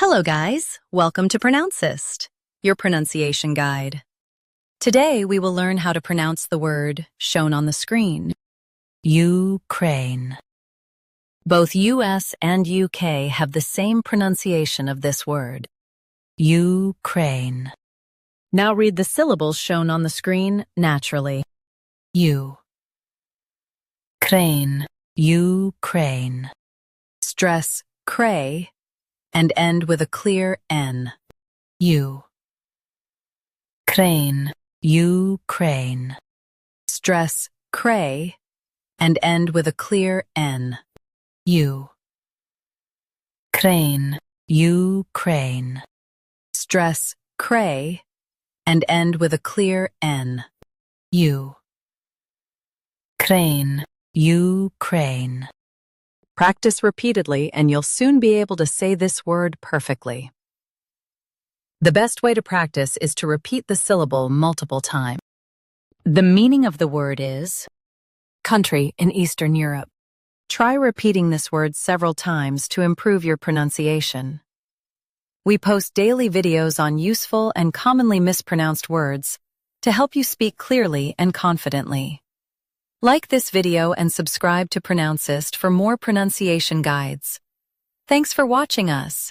Hello guys, welcome to Pronouncist, your pronunciation guide. Today we will learn how to pronounce the word shown on the screen, Ukraine. Both US and UK have the same pronunciation of this word, Ukraine. Now read the syllables shown on the screen naturally. Crane, Ukraine. Stress cray and end with a clear N. Crane, Ukraine. Stress cray and end with a clear N. Crane, Ukraine. Stress cray and end with a clear N. Crane, Ukraine. Practice repeatedly and you'll soon be able to say this word perfectly. The best way to practice is to repeat the syllable multiple times. The meaning of the word is country in Eastern Europe. Try repeating this word several times to improve your pronunciation. We post daily videos on useful and commonly mispronounced words to help you speak clearly and confidently. Like this video and subscribe to Pronouncist for more pronunciation guides. Thanks for watching us.